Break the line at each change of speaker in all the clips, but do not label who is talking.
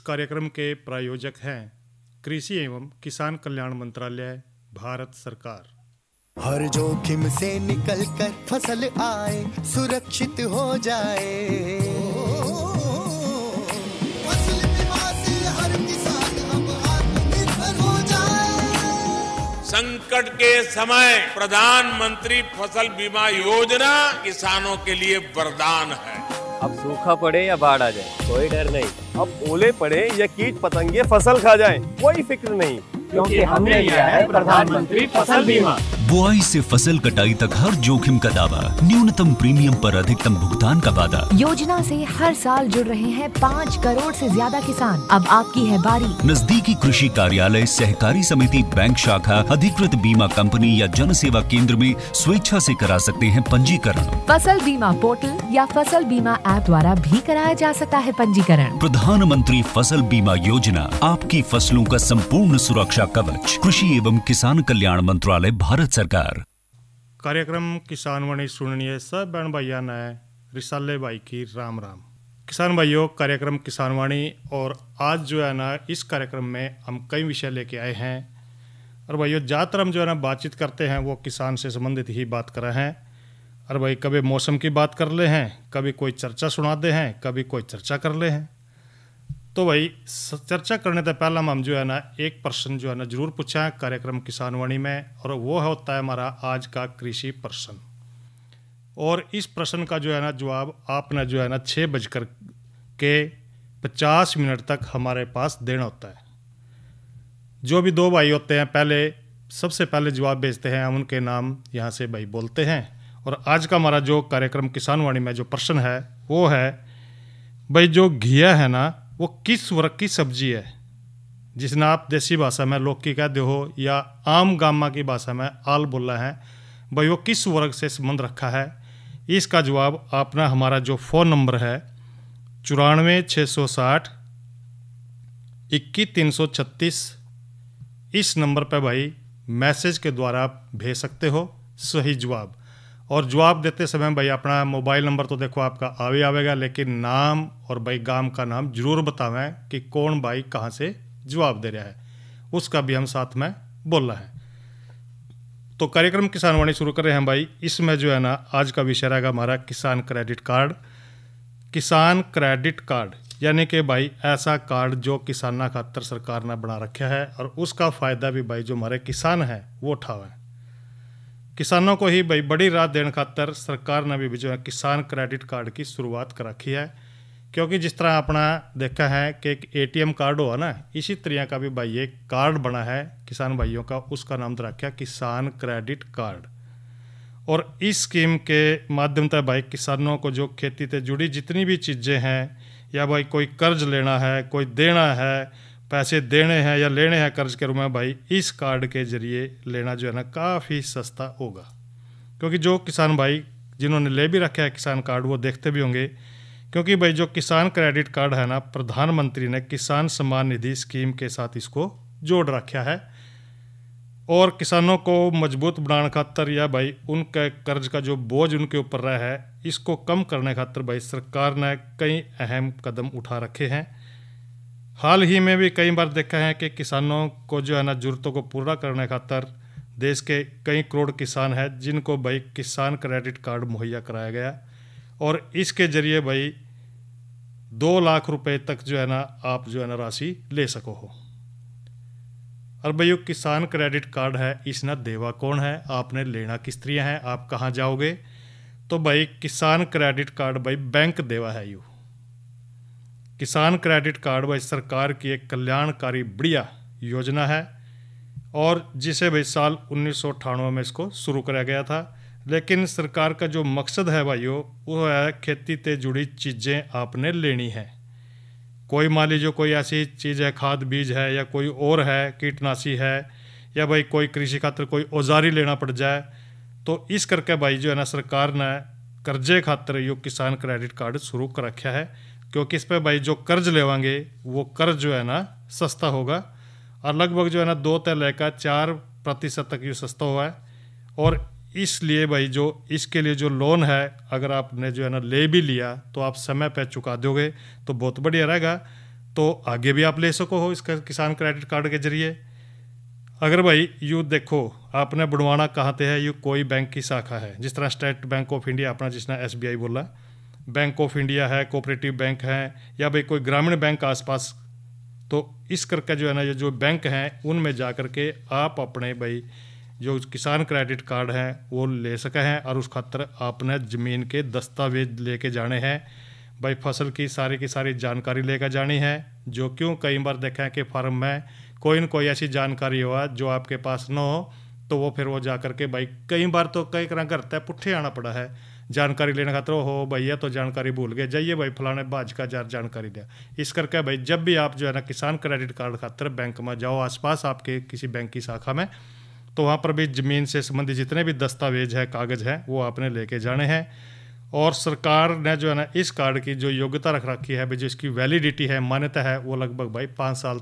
कार्यक्रम के प्रायोजक हैं कृषि एवं किसान कल्याण मंत्रालय, भारत सरकार।
हर जोखिम से निकल कर फसल आए, सुरक्षित हो जाए। फसल बीमा से हर किसान अब आत्मनिर्भर हो जाए।
संकट के समय प्रधानमंत्री फसल बीमा योजना किसानों के लिए वरदान है।
अब सूखा पड़े या बाढ़ आ जाए, कोई डर नहीं। अब ओले पड़े या कीट पतंगे फसल खा जाए, कोई फिक्र नहीं,
क्योंकि हमने लिया है प्रधानमंत्री फसल बीमा।
बुआई से फसल कटाई तक हर जोखिम का दावा, न्यूनतम प्रीमियम पर अधिकतम भुगतान का वादा।
योजना से हर साल जुड़ रहे हैं 5 करोड़ से ज्यादा किसान। अब आपकी है बारी।
नजदीकी कृषि कार्यालय, सहकारी समिति, बैंक शाखा, अधिकृत बीमा कंपनी या जन सेवा केंद्र में स्वेच्छा से करा सकते हैं पंजीकरण।
फसल बीमा पोर्टल या फसल बीमा ऐप द्वारा भी कराया जा सकता है पंजीकरण।
प्रधानमंत्री फसल बीमा योजना, आपकी फसलों का संपूर्ण सुरक्षा कवच। कृषि एवं किसान कल्याण मंत्रालय, भारत सरकार।
कार्यक्रम किसान वाणी सुननिए सब बहन भाइयों ने रिसाले भाई की राम राम। किसान भाइयों, कार्यक्रम किसान वाणी, और आज जो है ना इस कार्यक्रम में हम कई विषय लेके आए हैं। और भाइयों ज़्यादातर हम जो है ना बातचीत करते हैं वो किसान से संबंधित ही बात कर रहे हैं। और भाई कभी मौसम की बात कर ले हैं, कभी कोई चर्चा सुना दे हैं, कभी कोई चर्चा कर ले हैं। तो भाई चर्चा करने से पहले हम जो है ना एक प्रश्न जो है ना जरूर पूछा है कार्यक्रम किसान वाणी में, और वो होता है हमारा आज का कृषि प्रश्न। और इस प्रश्न का जो है ना जवाब आपने जो है ना 6:50 तक हमारे पास देना होता है। जो भी 2 भाई होते हैं सबसे पहले जवाब भेजते हैं, हम उनके नाम यहाँ से भाई बोलते हैं। और आज का हमारा जो कार्यक्रम किसान वाणी में जो प्रश्न है वो है भाई, जो घिया है ना वो किस वर्ग की सब्जी है, जिसने आप देसी भाषा में लौकी कहते हो या आम गामा की भाषा में आल बोला है, भाई वो किस वर्ग से संबंध रखा है। इसका जवाब आपने हमारा जो फ़ोन नंबर है 94 660 21 336, इस नंबर पर भाई मैसेज के द्वारा आप भेज सकते हो सही जवाब। और जवाब देते समय भाई अपना मोबाइल नंबर तो देखो आपका आवेगा, लेकिन नाम और भाई गांव का नाम जरूर बतावें कि कौन भाई कहाँ से जवाब दे रहा है, उसका भी हम साथ में बोल रहे हैं। तो कार्यक्रम किसान वाणी शुरू कर रहे हैं भाई। इसमें जो है ना आज का विषय रहेगा हमारा किसान क्रेडिट कार्ड। किसान क्रेडिट कार्ड यानी कि भाई ऐसा कार्ड जो किसाना खातर सरकार ने बना रखा है, और उसका फ़ायदा भी भाई जो हमारे किसान हैं वो उठावें। किसानों को ही भाई बड़ी राहत देने खातर सरकार ने भी जो है किसान क्रेडिट कार्ड की शुरुआत कर रखी है। क्योंकि जिस तरह अपना देखा है कि एक ATM कार्ड हो ना, इसी तरह का भी भाई एक कार्ड बना है किसान भाइयों का, उसका नाम तो रखा किसान क्रेडिट कार्ड। और इस स्कीम के माध्यम से भाई किसानों को जो खेती से जुड़ी जितनी भी चीज़ें हैं, या भाई कोई कर्ज लेना है, कोई देना है, पैसे देने हैं या लेने हैं कर्ज के रूप में, भाई इस कार्ड के जरिए लेना जो है ना काफ़ी सस्ता होगा। क्योंकि जो किसान भाई जिन्होंने ले भी रखा है किसान कार्ड वो देखते भी होंगे, क्योंकि भाई जो किसान क्रेडिट कार्ड है ना, प्रधानमंत्री ने किसान सम्मान निधि स्कीम के साथ इसको जोड़ रखा है। और किसानों को मजबूत बनाने खातर या भाई उनके कर्ज का जो बोझ उनके ऊपर रहा है, इसको कम करने खातर भाई सरकार ने कई अहम कदम उठा रखे हैं। हाल ही में भी कई बार देखा है कि किसानों को जो है ना ज़रूरतों को पूरा करने खातर देश के कई करोड़ किसान हैं जिनको भाई किसान क्रेडिट कार्ड मुहैया कराया गया, और इसके ज़रिए भाई 2 लाख रुपए तक जो है ना आप जो है ना राशि ले सको हो। और भाई ये किसान क्रेडिट कार्ड है, इसने देवा कौन है, आपने लेना किस तरह है, आप कहाँ जाओगे। तो भाई किसान क्रेडिट कार्ड भाई बैंक देवा है। यू किसान क्रेडिट कार्ड भाई सरकार की एक कल्याणकारी बढ़िया योजना है, और जिसे भाई साल 1998 में इसको शुरू कराया गया था। लेकिन सरकार का जो मकसद है भाइयों वो है खेती से जुड़ी चीज़ें आपने लेनी है। कोई मान लीजिए कोई ऐसी चीज़ है, खाद बीज है या कोई और है, कीटनाशी है, या भाई कोई कृषि खातर कोई औजारी लेना पड़ जाए, तो इस करके भाई जो है ना सरकार ने कर्जे खातर यो किसान क्रेडिट कार्ड शुरू कर रखा है। क्योंकि इस पर भाई जो कर्ज लेवांगे वो कर्ज जो है ना सस्ता होगा, और लगभग जो है ना 2 से लेकर 4% तक ये सस्ता हुआ है। और इसलिए भाई जो इसके लिए जो लोन है, अगर आपने जो है ना ले भी लिया तो आप समय पर चुका दोगे तो बहुत बढ़िया रहेगा। तो आगे भी आप ले सको हो इसका किसान क्रेडिट कार्ड के जरिए। अगर भाई यूँ देखो आपने बनवाना कहाँ पे है, यूँ कोई बैंक की शाखा है, जिस तरह स्टेट बैंक ऑफ इंडिया अपना जिसने SBI बोला, बैंक ऑफ इंडिया है, कोऑपरेटिव बैंक है, या भाई कोई ग्रामीण बैंक आसपास, तो इस करके जो है ना ये जो बैंक हैं उनमें जा कर के आप अपने भाई जो किसान क्रेडिट कार्ड है वो ले सके हैं। और उस खातर आपने ज़मीन के दस्तावेज लेके जाने हैं भाई, फसल की सारी जानकारी लेकर जानी है। जो क्यों कई बार देखा है कि फार्म में कोई न कोई ऐसी जानकारी हुआ जो आपके पास न हो, तो वो फिर वो जा कर के भाई कई बार तो कई तरह करता है पुट्ठे आना पड़ा है जानकारी लेने खातर। हो भैया तो जानकारी भूल गए, जाइए भाई फलाने बाज का जानकारी दिया। इस करके भाई जब भी आप जो है ना किसान क्रेडिट कार्ड खातर बैंक में जाओ, आसपास आपके किसी बैंक की शाखा में, तो वहाँ पर भी ज़मीन से संबंधित जितने भी दस्तावेज है, कागज़ हैं, वो आपने लेके जाने हैं। और सरकार ने जो है ना इस कार्ड की जो योग्यता रख रखी है भाई, जो इसकी वैलिडिटी है, मान्यता है, वो लगभग भाई 5 साल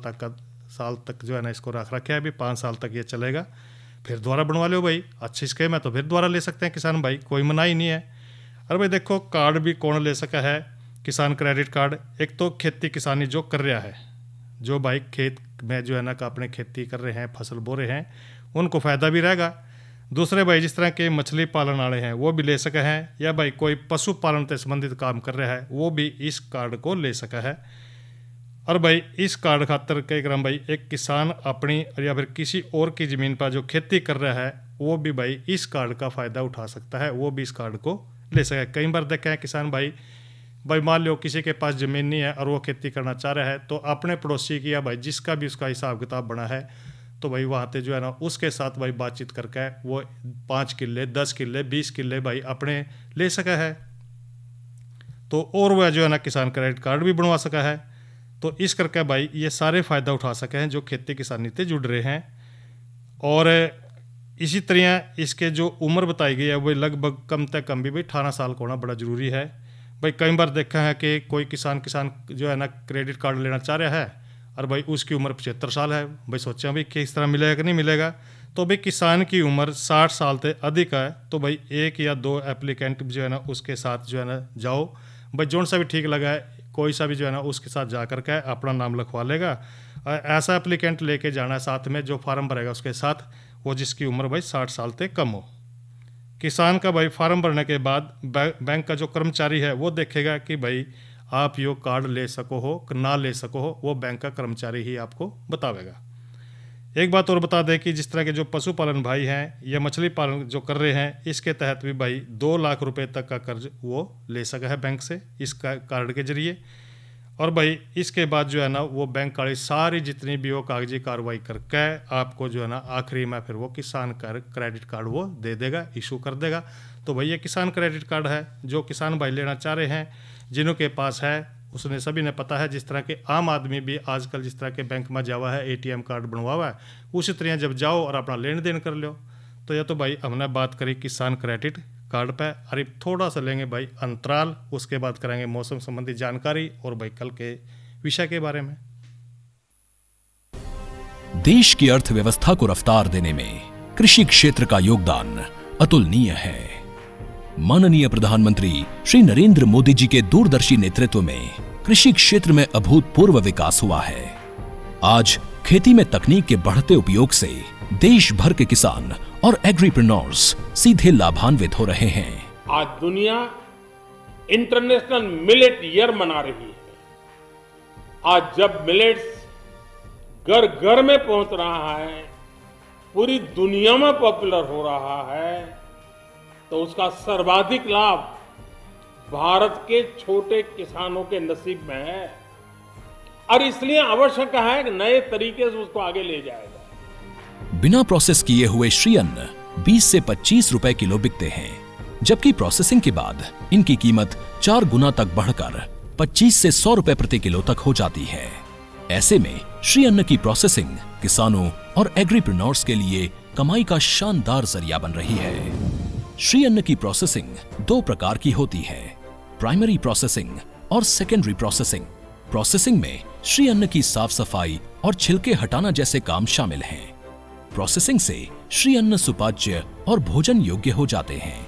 तक जो है ना इसको रख रखा है। अभी 5 साल तक ये चलेगा, फिर दोबारा बनवा लो भाई, अच्छी स्कीम है तो फिर दोबारा ले सकते हैं किसान भाई, कोई मनाही नहीं है। अरे भाई देखो कार्ड भी कौन ले सका है किसान क्रेडिट कार्ड, एक तो खेती किसानी जो कर रहा है, जो भाई खेत में जो है ना अपने खेती कर रहे हैं, फसल बो रहे हैं, उनको फ़ायदा भी रहेगा। दूसरे भाई जिस तरह के मछली पालन वाले हैं वो भी ले सके हैं, या भाई कोई पशुपालन से संबंधित काम कर रहा है वो भी इस कार्ड को ले सका है। और भाई इस कार्ड खातर कई क्रम भाई एक किसान अपनी या फिर किसी और की ज़मीन पर जो खेती कर रहा है वो भी भाई इस कार्ड का फ़ायदा उठा सकता है, वो भी इस कार्ड को ले सके। कई बार देखा है किसान भाई मान लो किसी के पास ज़मीन नहीं है और वो खेती करना चाह रहा है, तो अपने पड़ोसी की या भाई जिसका भी उसका हिसाब किताब बना है, तो भाई वहाँ पे जो है ना उसके साथ भाई बातचीत करके वो 5 किल्ले 10 किल्ले 20 किल्ले भाई अपने ले सका है, तो और वह जो है ना किसान क्रेडिट कार्ड भी बनवा सका है। तो इस करके भाई ये सारे फ़ायदा उठा सके हैं जो खेती किसानी से जुड़ रहे हैं। और इसी तरह इसके जो उम्र बताई गई है वो लगभग कम से कम भी भाई 18 साल का होना बड़ा ज़रूरी है। भाई कई बार देखा है कि कोई किसान जो है ना क्रेडिट कार्ड लेना चाह रहा है और भाई उसकी उम्र 75 साल है, भाई सोचा भाई किस तरह मिलेगा कि नहीं मिलेगा। तो भाई किसान की उम्र 60 साल से अधिक है, तो भाई 1 या 2 एप्लीकेंट जो है ना उसके साथ जो है ना जाओ, भाई जोन सा भी ठीक लगा है कोई सा भी जो है ना उसके साथ जा कर के अपना नाम लिखवा लेगा। ऐसा एप्लीकेंट लेके जाना है साथ में जो फार्म भरेगा उसके साथ, वो जिसकी उम्र भाई 60 साल से कम हो। किसान का भाई फार्म भरने के बाद बैंक का जो कर्मचारी है वो देखेगा कि भाई आप यो कार्ड ले सको हो कि ना ले सको हो, वो बैंक का कर्मचारी ही आपको बतावेगा। एक बात और बता दें कि जिस तरह के जो पशुपालन भाई हैं या मछली पालन जो कर रहे हैं, इसके तहत भी भाई 2 लाख रुपए तक का कर्ज वो ले सका है बैंक से इस कार्ड के जरिए। और भाई इसके बाद जो है ना वो बैंक वाली सारी जितनी भी वो कागजी कार्रवाई करके आपको जो है ना आखिरी में फिर वो किसान क्रेडिट कार्ड वो दे देगा, इशू कर देगा। तो भाई ये किसान क्रेडिट कार्ड है जो किसान भाई लेना चाह रहे हैं, जिन्हों के पास है उसने सभी ने पता है। जिस तरह के आम आदमी भी आजकल जिस तरह के बैंक में जावा है, ATM कार्ड बनवा हुआ है, उसी तरह जब जाओ और अपना लेन देन कर लो। तो यह तो भाई हमने बात करी किसान क्रेडिट कार्ड पे। अरे थोड़ा सा लेंगे भाई अंतराल, उसके बाद करेंगे मौसम संबंधी जानकारी और भाई कल के विषय के बारे में।
देश की अर्थव्यवस्था को रफ्तार देने में कृषि क्षेत्र का योगदान अतुलनीय है। माननीय प्रधानमंत्री श्री नरेंद्र मोदी जी के दूरदर्शी नेतृत्व में कृषि क्षेत्र में अभूतपूर्व विकास हुआ है। आज खेती में तकनीक के बढ़ते उपयोग से देश भर के किसान और एग्रीप्रेन्योर्स सीधे लाभान्वित हो रहे हैं।
आज दुनिया इंटरनेशनल मिलेट ईयर मना रही है। आज जब मिलेट्स घर घर में पहुंच रहा है, पूरी दुनिया में पॉपुलर हो रहा है, तो उसका सर्वाधिक लाभ भारत के छोटे किसानों के नसीब में है। और इसलिए आवश्यक है कि नए तरीके से उसको आगे ले जाएगा।
बिना प्रोसेस किए हुए श्री अन्न 20 से 25 रुपए किलो बिकते हैं, जबकि प्रोसेसिंग के बाद इनकी कीमत 4 गुना तक बढ़कर 25 से 100 रुपए प्रति किलो तक हो जाती है। ऐसे में श्री अन्न की प्रोसेसिंग किसानों और एग्रीप्रेन्योर्स के लिए कमाई का शानदार जरिया बन रही है। श्री अन्न की प्रोसेसिंग 2 प्रकार की होती है, प्राइमरी प्रोसेसिंग और सेकेंडरी प्रोसेसिंग। प्रोसेसिंग में श्री अन्न की साफ सफाई और छिलके हटाना जैसे काम शामिल हैं। प्रोसेसिंग से श्री अन्न सुपाच्य और भोजन योग्य हो जाते हैं।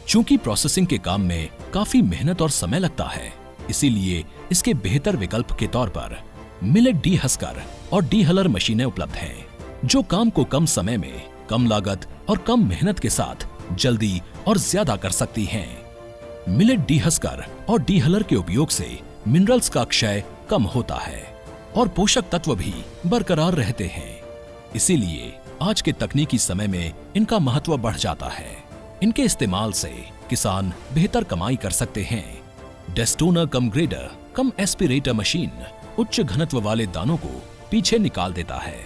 चूंकि प्रोसेसिंग के काम में काफी मेहनत और समय लगता है, इसीलिए इसके बेहतर विकल्प के तौर पर मिलेट डीहस्कर और डीहलर मशीनें उपलब्ध हैं, जो काम को कम समय में, कम लागत और कम मेहनत के साथ जल्दी और ज्यादा कर सकती हैं। मिलेट डीहस्कर और डीहलर के उपयोग से मिनरल्स का क्षय कम होता है और पोषक तत्व भी बरकरार रहते हैं। इसीलिए आज के तकनीकी समय में इनका महत्व बढ़ जाता है। इनके इस्तेमाल से किसान बेहतर कमाई कर सकते हैं। डेस्टोनर कम ग्रेडर कम एस्पिरेटर मशीन उच्च घनत्व वाले दानों को पीछे निकाल देता है,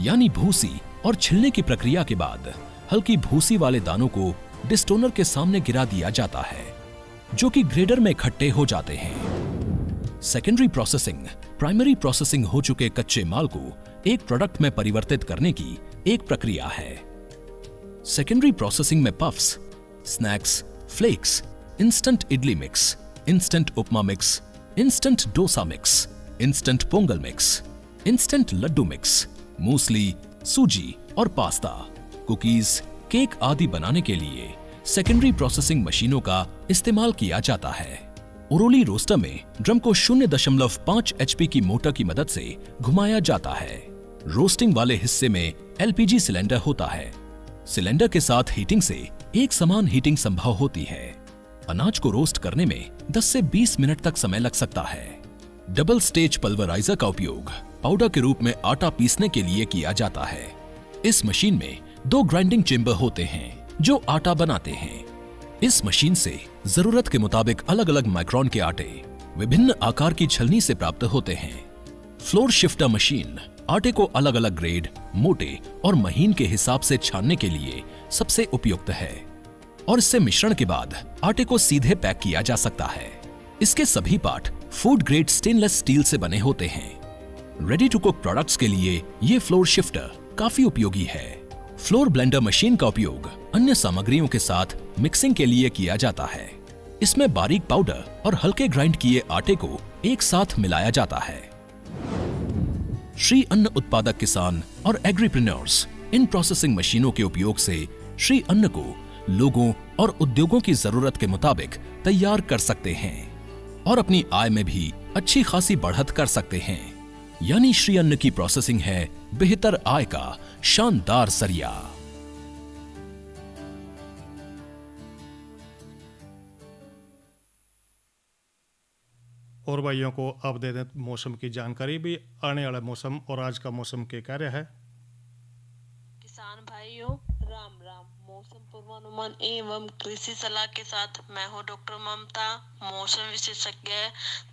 यानी भूसी और छिलने की प्रक्रिया के बाद हल्की भूसी वाले दानों को डिस्टोनर के सामने गिरा दिया जाता है, जो कि ग्रेडर में इकट्ठे हो जाते हैं। सेकेंडरी प्रोसेसिंग प्राइमरी प्रोसेसिंग हो चुके कच्चे माल को एक प्रोडक्ट में परिवर्तित करने की एक प्रक्रिया है। सेकेंडरी प्रोसेसिंग में puffs, snacks, flakes, instant idli mix, instant upma mix, instant dosa mix, instant pongal mix, instant laddu mix, muesli, सूजी और पास्ता, कुकीज, केक आदि बनाने के लिए सेकेंडरी प्रोसेसिंग मशीनों का इस्तेमाल किया जाता है। ओरोली रोस्टर में ड्रम को 0.5 HP की मोटर की मदद से घुमाया जाता है। रोस्टिंग वाले हिस्से में LPG सिलेंडर होता है। सिलेंडर के साथ हीटिंग से एक समान हीटिंग संभव होती है। अनाज को रोस्ट करने में 10 से 20 मिनट तक समय लग सकता है। डबल स्टेज पल्वराइजर का उपयोग पाउडर के रूप में आटा पीसने के लिए किया जाता है। इस मशीन में 2 ग्राइंडिंग चेम्बर होते हैं जो आटा बनाते हैं। इस मशीन से जरूरत के मुताबिक अलग अलग माइक्रोन के आटे विभिन्न आकार की छलनी से प्राप्त होते हैं। फ्लोर शिफ्टर मशीन आटे को अलग अलग ग्रेड, मोटे और महीन के हिसाब से छानने के लिए सबसे उपयुक्त है और इससे मिश्रण के बाद आटे को सीधे पैक किया जा सकता है। इसके सभी part food grade stainless steel से बने होते हैं। रेडी टू कुक प्रोडक्ट्स के लिए ये फ्लोर शिफ्टर काफी उपयोगी है। फ्लोर ब्लेंडर मशीन का उपयोग अन्य सामग्रियों के साथ मिक्सिंग के लिए किया जाता है। इसमें बारीक पाउडर और हल्के ग्राइंड किए आटे को एक साथ मिलाया जाता है। श्री अन्न उत्पादक किसान और एग्रीप्रेन्योर्स इन प्रोसेसिंग मशीनों के उपयोग से श्री अन्न को लोगों और उद्योगों की जरूरत के मुताबिक तैयार कर सकते हैं और अपनी आय में भी अच्छी खासी बढ़त कर सकते हैं। यानी श्री अन्न की प्रोसेसिंग है बेहतर आय का शानदार जरिया।
और भाइयों को अब दे दें मौसम की जानकारी भी। आने वाला मौसम और आज का मौसम के कार्य है।
किसान भाइयों राम राम। मौसम पूर्वानुमान एवं कृषि सलाह के साथ मैं हूँ डॉक्टर ममता, मौसम विशेषज्ञ,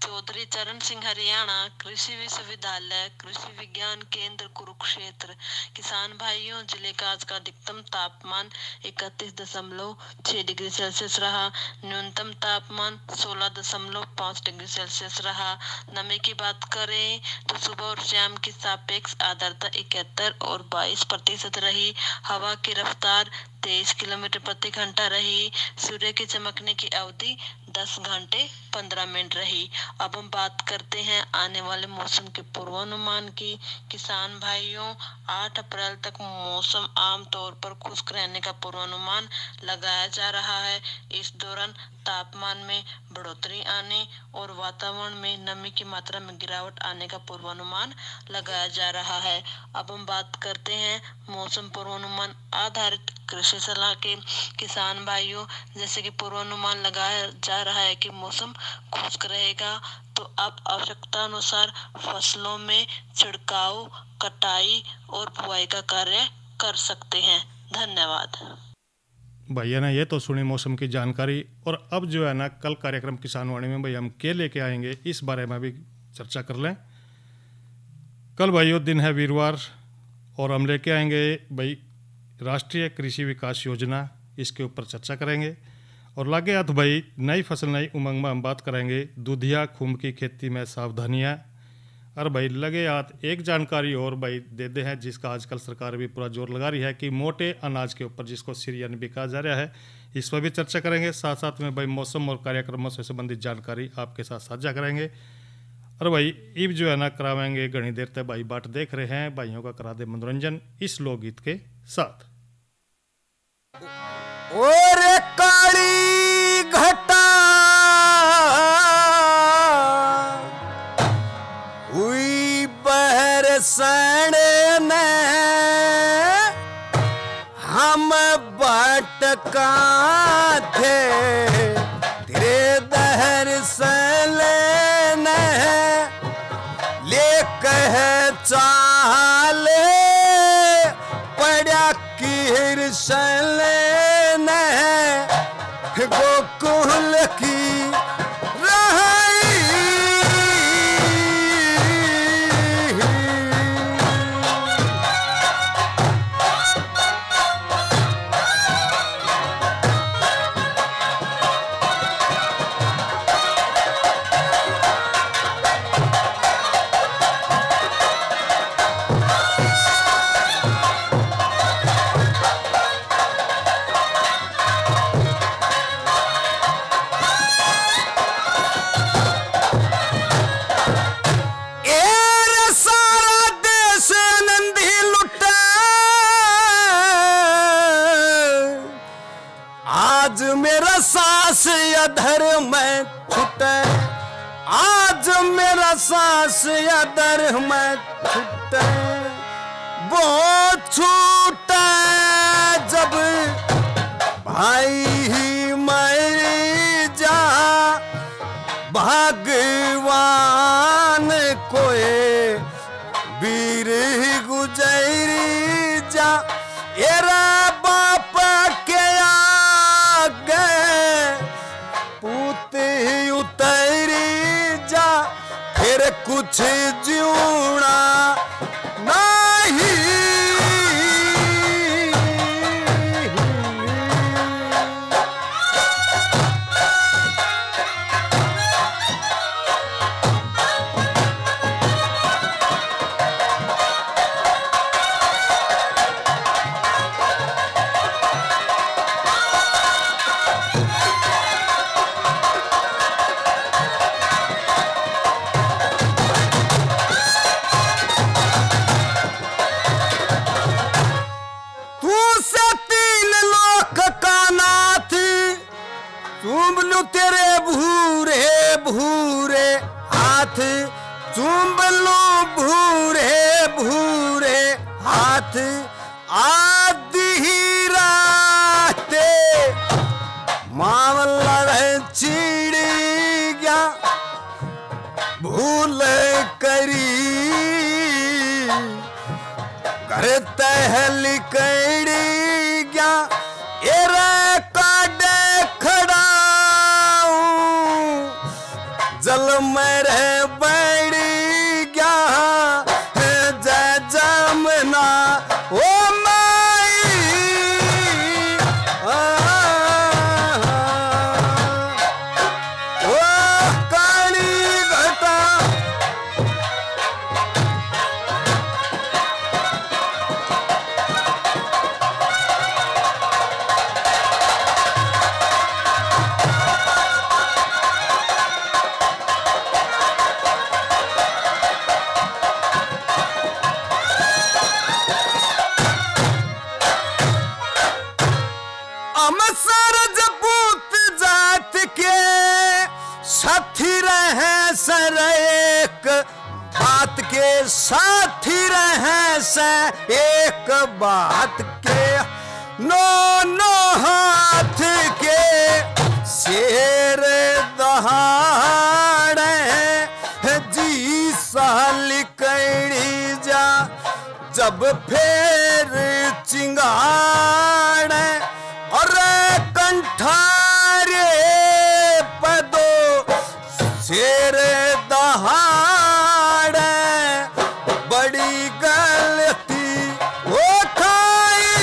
चौधरी चरण सिंह, हरियाणा कृषि विश्वविद्यालय कृषि विज्ञान केंद्र कुरुक्षेत्र। किसान भाइयों, जिले का आज का अधिकतम तापमान 31.6 डिग्री सेल्सियस रहा। न्यूनतम तापमान 16.5 डिग्री सेल्सियस रहा। नमी की बात करें तो सुबह और शाम की सापेक्ष आर्द्रता 71 और 22% रही। हवा की रफ्तार 23 किलोमीटर प्रति घंटा रही। सूर्य के चमकने की अवधि 10 घंटे 15 मिनट रही। अब हम बात करते हैं आने वाले मौसम के पूर्वानुमान की। किसान भाइयों, 8 अप्रैल तक मौसम आमतौर पर खुश्क रहने का पूर्वानुमान लगाया जा रहा है। इस दौरान तापमान में बढ़ोतरी आने और वातावरण में नमी की मात्रा में गिरावट आने का पूर्वानुमान लगाया जा रहा है। अब हम बात करते हैं मौसम पूर्वानुमान आधारित कृषि सलाह के। किसान भाइयों, जैसे कि पूर्वानुमान लगाया जा रहा है कि मौसम खुश्क रहेगा, तो आप आवश्यकता अनुसार फसलों में छिड़काव, कटाई और बुआई का कार्य कर सकते हैं। धन्यवाद।
भैया ने ये तो सुनी मौसम की जानकारी। और अब जो है ना, कल कार्यक्रम किसान वाणी में भाई हम क्या लेके आएंगे इस बारे में भी चर्चा कर लें। कल भाइयों दिन है वीरवार और हम लेके आएंगे भाई राष्ट्रीय कृषि विकास योजना, इसके ऊपर चर्चा करेंगे। और लागे हाथ भाई नई फसल नई उमंग में हम बात करेंगे दूधिया खुम्ब की खेती में सावधानियाँ। और भाई लगे हाथ एक जानकारी और भाई दे दे हैं, जिसका आजकल सरकार भी पूरा जोर लगा रही है कि मोटे अनाज के ऊपर जिसको सीरियन भी कहा जा रहा है, इस पर भी चर्चा करेंगे। साथ साथ में भाई मौसम और कार्यक्रमों से संबंधित जानकारी आपके साथ साझा करेंगे। और भाई ईब जो है ना करावेंगे घनी देर तक भाई बाट देख रहे हैं, भाइयों का करा दे मनोरंजन इस लोकगीत के साथ।
और काली घटा हुई
सने ने हम भटका थे तेरे दर्शन ने ले कह चाले पड़ा किरसन ने गोकुल की सांस अधर में छूटे आज मेरा सांस अधर में छूटे वो छूटे जब भाई ही मर जा भगवान कोई वीर गुजरी जा एरा बाप के कुछ जीना नहीं तेरे भूरे भूरे हाथ चूम लो भूरे भूरे हाथ आधी ही राते मामला चिड़ गया भूल करी घर तहल कड़ी गया एरा काडे खड़ा जल में रह बैड़ी गया जय जमुना ओ माई ओ काली घटा सर एक बात के साथी रहे से एक बात के नो नो हाथ के शेर दहाड़े जी साल कड़ी जा जब फिर चिंगाड़े और कंठारे पदो शेर दहाड़े बड़ी गलती वो खाई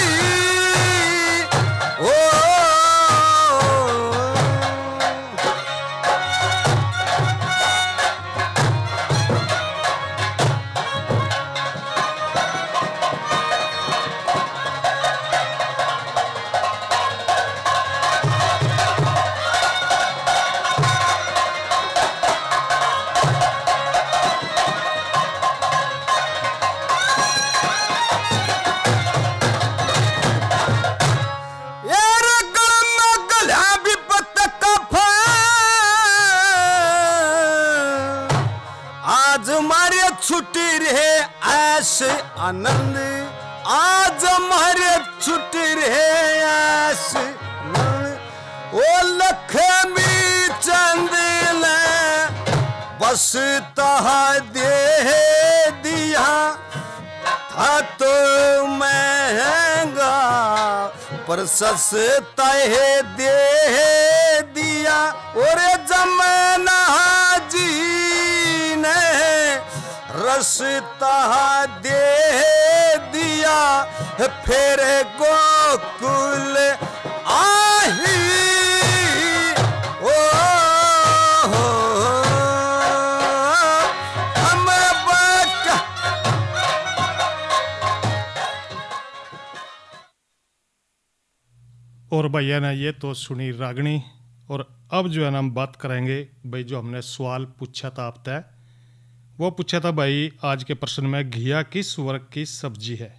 ओ ऐश आनंद आज हमारे छुट रहे ऐश आनंद। ओ लक्ष्मी चंद ले बस तहा दे दिया था तो महंगा पर सस्ता दे दिया। और जमाना जी ने रसता दे दिया फिर गोकुल आही। ओ हम बच्चा
और भैया ने ये तो सुनी रागनी। और अब जो है ना हम बात करेंगे भाई, जो हमने सवाल पूछा था आप तय, वो पूछा था भाई आज के प्रश्न में घिया किस वर्ग की सब्जी है।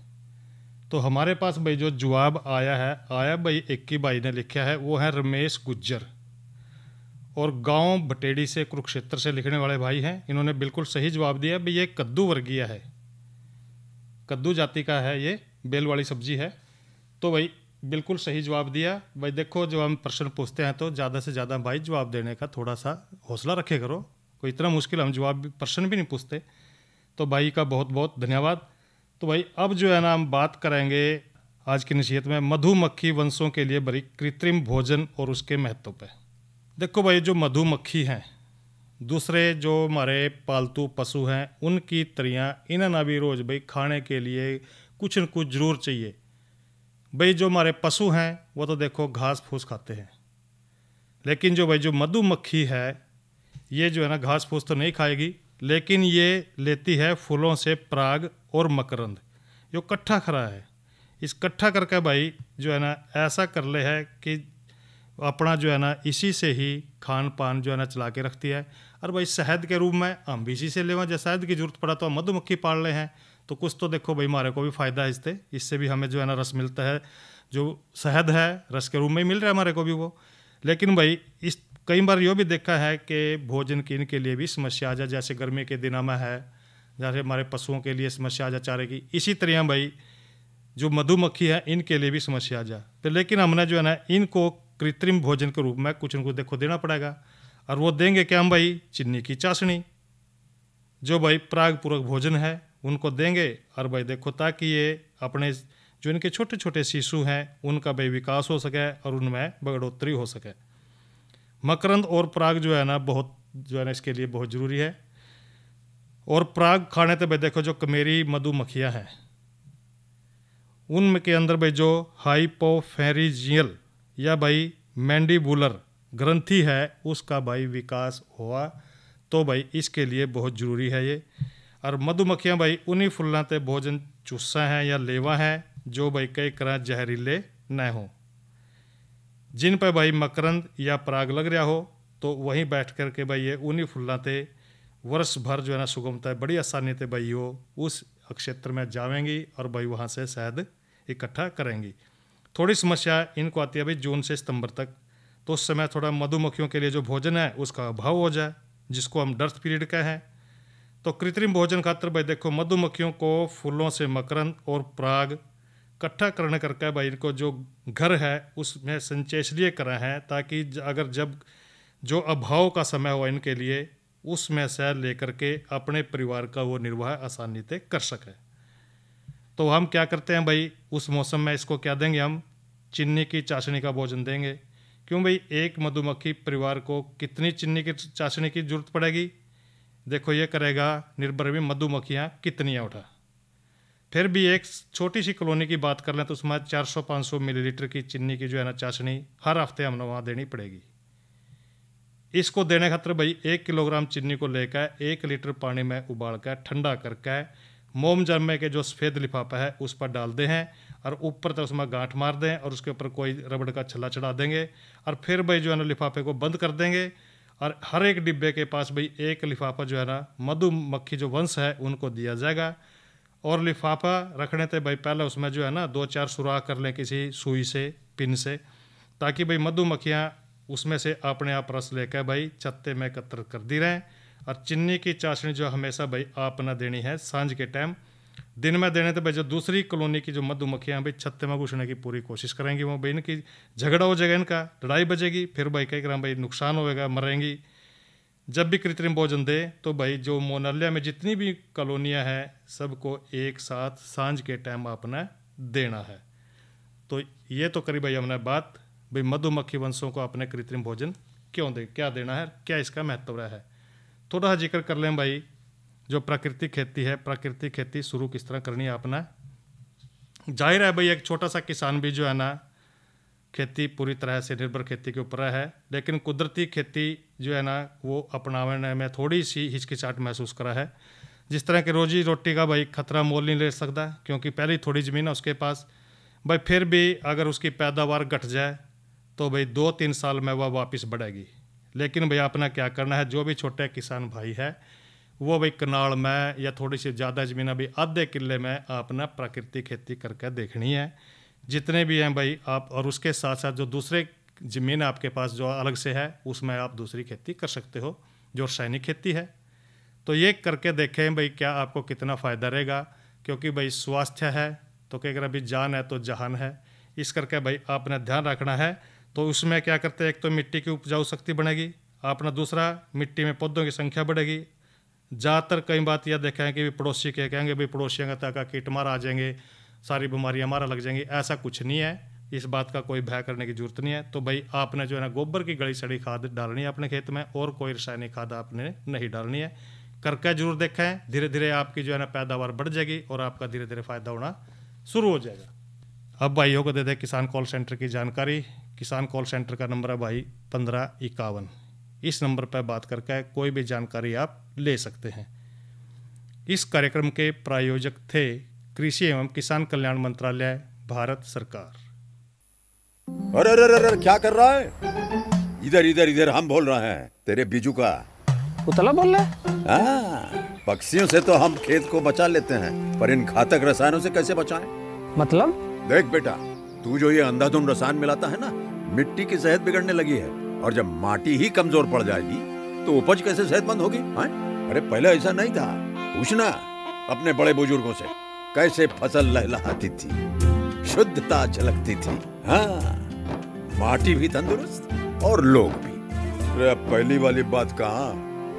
तो हमारे पास भाई जो जवाब आया भाई एक ही भाई ने लिखा है, वो है रमेश गुज्जर और गांव भटेड़ी से कुरुक्षेत्र से लिखने वाले भाई हैं। इन्होंने बिल्कुल सही जवाब दिया भाई, ये कद्दू वर्गीय है, कद्दू जाति का है, ये बेल वाली सब्जी है। तो भाई बिल्कुल सही जवाब दिया भाई। देखो जब हम प्रश्न पूछते हैं तो ज़्यादा से ज़्यादा भाई जवाब देने का थोड़ा सा हौसला रखे करो, कोई इतना मुश्किल हम जवाब प्रश्न भी नहीं पूछते। तो भाई का बहुत बहुत धन्यवाद। तो भाई अब जो है ना हम बात करेंगे आज की नसीहत में मधुमक्खी वंशों के लिए बड़ी कृत्रिम भोजन और उसके महत्व पे। देखो भाई जो मधुमक्खी हैं, दूसरे जो हमारे पालतू पशु हैं, उनकी तरियाँ इन्हें भी रोज़ भाई खाने के लिए कुछ न कुछ ज़रूर चाहिए। भाई जो हमारे पशु हैं वो तो देखो घास फूस खाते हैं, लेकिन जो भाई जो मधुमक्खी है ये जो है ना घास फूस तो नहीं खाएगी, लेकिन ये लेती है फूलों से पराग और मकरंद, जो इकट्ठा खरा है। इस इकट्ठा करके भाई जो है ना ऐसा कर ले है कि अपना जो है ना इसी से ही खान पान जो है ना चला के रखती है। और भाई शहद के रूप में हम भी इसी से लेवा, जब शहद की जरूरत पड़ा तो हम मधुमक्खी पाल रहे हैं, तो कुछ तो देखो भाई हमारे को भी फ़ायदा है इससे भी हमें जो है ना रस मिलता है, जो शहद है रस के रूप में ही मिल रहा है हमारे को भी वो। लेकिन भाई इस कई बार ये भी देखा है कि भोजन की इनके लिए भी समस्या आ जाए, जैसे गर्मी के दिनों में है, जैसे हमारे पशुओं के लिए समस्या आ जाए चारे की, इसी तरह भाई जो मधुमक्खी है इनके लिए भी समस्या आ जाए। तो लेकिन हमने जो है ना इनको कृत्रिम भोजन के रूप में कुछ न कुछ देखो देना पड़ेगा। और वो देंगे क्या हम भाई, चीनी की चाशनी, जो भाई परागपूर्वक भोजन है उनको देंगे। और भाई देखो ताकि ये अपने जो इनके छोटे छोटे शिशु हैं उनका भाई विकास हो सके और उनमें बढ़ोतरी हो सके। मकरंद और पराग जो है ना बहुत जो है ना इसके लिए बहुत ज़रूरी है। और पराग खाने तो भाई देखो जो कमेरी मधुमक्खियाँ हैं उनके अंदर भाई जो हाइपोफेरिजियल या भाई मैंडिबुलर ग्रंथि है उसका भाई विकास हुआ, तो भाई इसके लिए बहुत ज़रूरी है ये। और मधुमक्खियाँ भाई उन्हीं फुल्लां ते भोजन चूसा हैं या लेवा हैं जो भाई कई तरह जहरीले न हों, जिन पर भाई मकरंद या पराग लग रहा हो तो वहीं बैठ कर के भाई ये उन्हीं फुल्लां ते वर्ष भर जो है ना सुगमता बड़ी आसानी से भाई वो उस क्षेत्र में जावेंगी और भाई वहाँ से शहद इकट्ठा करेंगी। थोड़ी समस्या इनको आती है भाई जून से सितंबर तक, तो उस समय थोड़ा मधुमक्खियों के लिए जो भोजन है उसका अभाव हो जाए, जिसको हम डर्थ पीरियड का है। तो कृत्रिम भोजन खातर भाई देखो मधुमक्खियों को फूलों से मकरंद और पराग इकट्ठा करने करके भाई इनको जो घर है उसमें संचय इसलिए करा है ताकि अगर जब जो अभाव का समय हो इनके लिए उसमें से लेकर के अपने परिवार का वो निर्वाह आसानी से कर सके। तो हम क्या करते हैं भाई उस मौसम में इसको क्या देंगे, हम चीनी की चाशनी का भोजन देंगे। क्यों भाई, एक मधुमक्खी परिवार को कितनी चीनी की चाशनी की जरूरत पड़ेगी, देखो ये करेगा निर्भर भी मधुमक्खियाँ कितनी उठा। फिर भी एक छोटी सी कॉलोनी की बात कर लें तो उसमें 400-500 मिलीलीटर की चीनी की जो है ना चाशनी हर हफ्ते हमने वहाँ देनी पड़ेगी। इसको देने खातर भाई 1 किलोग्राम चीनी को लेकर 1 लीटर पानी में उबाल कर ठंडा करके मोम जमे के जो सफ़ेद लिफाफा है उस पर डाल दें हैं और ऊपर तक उसमें गांठ मार दें और उसके ऊपर कोई रबड़ का छल्ला चढ़ा देंगे और फिर भाई जो है ना लिफाफे को बंद कर देंगे और हर एक डिब्बे के पास भाई 1 लिफाफा जो है ना मधुमक्खी जो वंश है उनको दिया जाएगा। और लिफाफा रखने से भाई पहले उसमें जो है ना 2-4 सुराख कर लें किसी सुई से पिन से, ताकि भाई मधुमक्खियाँ उसमें से अपने आप रस लेकर भाई छत्ते में एकत्र कर दी रहें। और चीनी की चाशनी जो हमेशा भाई आप ना देनी है सांझ के टाइम, दिन में देने तो भाई जो दूसरी कॉलोनी की जो मधुमक्खियाँ भाई छत्ते में घुसने की पूरी कोशिश करेंगी, वो भाई इनकी झगड़ा हो जाएगा, इनका लड़ाई बजेगी, फिर भाई कह कर भाई नुकसान होएगा, मरेंगी। जब भी कृत्रिम भोजन दे तो भाई जो मोनालिया में जितनी भी कॉलोनियाँ हैं सबको एक साथ सांझ के टाइम आपने देना है। तो ये तो करी भाई हमने बात भाई मधुमक्खी वंशों को अपने कृत्रिम भोजन क्यों दे, क्या देना है, क्या इसका महत्व है। थोड़ा सा जिक्र कर लें भाई जो प्राकृतिक खेती है, प्राकृतिक खेती शुरू किस तरह करनी है अपना। जाहिर है भाई एक छोटा सा किसान भी जो है ना खेती पूरी तरह से निर्भर खेती के ऊपर है, लेकिन कुदरती खेती जो है ना वो अपनाने में थोड़ी सी हिचकिचाहट महसूस करा है। जिस तरह की रोजी रोटी का भाई खतरा मोल नहीं ले सकता, क्योंकि पहले थोड़ी ज़मीन है उसके पास भाई, फिर भी अगर उसकी पैदावार घट जाए तो भाई 2-3 साल में वह वापस बढ़ेगी। लेकिन भाई अपना क्या करना है, जो भी छोटे किसान भाई है वो भाई कनाल में या थोड़ी सी ज़्यादा ज़मीन अभी आधे किले में आपने प्राकृतिक खेती करके देखनी है, जितने भी हैं भाई आप। और उसके साथ साथ जो दूसरे ज़मीन आपके पास जो अलग से है उसमें आप दूसरी खेती कर सकते हो जो रासायनिक खेती है। तो ये करके देखें भाई क्या आपको कितना फ़ायदा रहेगा, क्योंकि भाई स्वास्थ्य है तो क्या अगर अभी जान है तो जहान है, इस करके भाई आपने ध्यान रखना है। तो उसमें क्या करते हैं, एक तो मिट्टी की उपजाऊ शक्ति बढ़ेगी अपना, दूसरा मिट्टी में पौधों की संख्या बढ़ेगी। ज़्यादातर कई बात यह देखा है कि पड़ोसी के कहेंगे भाई पड़ोसियों का तक कीट मार आ जाएंगे, सारी बीमारियां हमारा लग जाएंगी, ऐसा कुछ नहीं है, इस बात का कोई भय करने की जरूरत नहीं है। तो भाई आपने जो है ना गोबर की गली सड़ी खाद डालनी है अपने खेत में, और कोई रासायनिक खाद आपने नहीं डालनी है। करके जरूर देखें, धीरे धीरे आपकी जो है ना पैदावार बढ़ जाएगी और आपका धीरे धीरे फ़ायदा होना शुरू हो जाएगा। अब भाइयों को दे दें किसान कॉल सेंटर की जानकारी। किसान कॉल सेंटर का नंबर है भाई 1551। इस नंबर पर बात करके कोई भी जानकारी आप ले सकते हैं। इस कार्यक्रम के प्रायोजक थे कृषि एवं किसान कल्याण मंत्रालय, भारत सरकार।
अरे अरे अरे क्या कर रहा है? इधर इधर इधर हम बोल रहे हैं तेरे बीजू का।
उतला बोल रहा है?
पक्षियों से तो हम खेत को बचा लेते हैं, पर इन घातक रसायनों से कैसे बचाएं?
मतलब?
देख बेटा, तू जो ये अंधाधुंध रसायन मिलाता है ना, मिट्टी की सेहत बिगड़ने लगी है। और जब माटी ही कमजोर पड़ जाएगी तो उपज कैसे सेहतमंद होगी? अरे पहले ऐसा नहीं था, पूछना अपने बड़े बुजुर्गों से, कैसे फसल लहलहाती थी, शुद्धता झलकती थी। हाँ, माटी भी तंदुरुस्त और लोग भी। अरे पहली वाली बात कहाँ,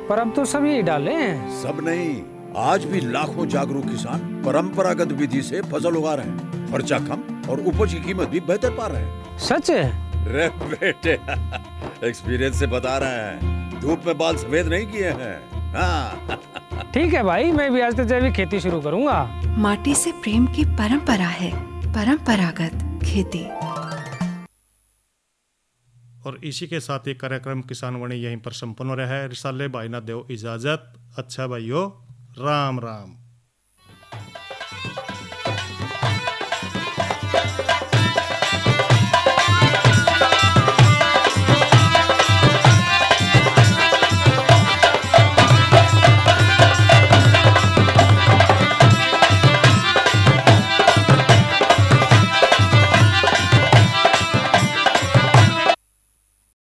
पर अब तो सब यही डाले हैं।
सब नहीं, आज भी लाखों जागरूक किसान परंपरागत विधि से फसल उगा रहे हैं। खर्चा कम और उपज की कीमत भी बेहतर पा रहे हैं।
सच है?
रे बेटे, एक्सपीरियंस से बता रहे हैं, धूप में बाल सफेद नहीं किए हैं। हाँ।
ठीक है भाई, मैं भी आज से जैविक खेती शुरू करूंगा।
माटी से प्रेम की परंपरा है परंपरागत खेती।
और इसी के साथ ये कार्यक्रम किसान वाणी यहीं पर संपन्न हो रहा है। रिसाले भाई ना दो इजाजत। अच्छा भाइयों, राम राम।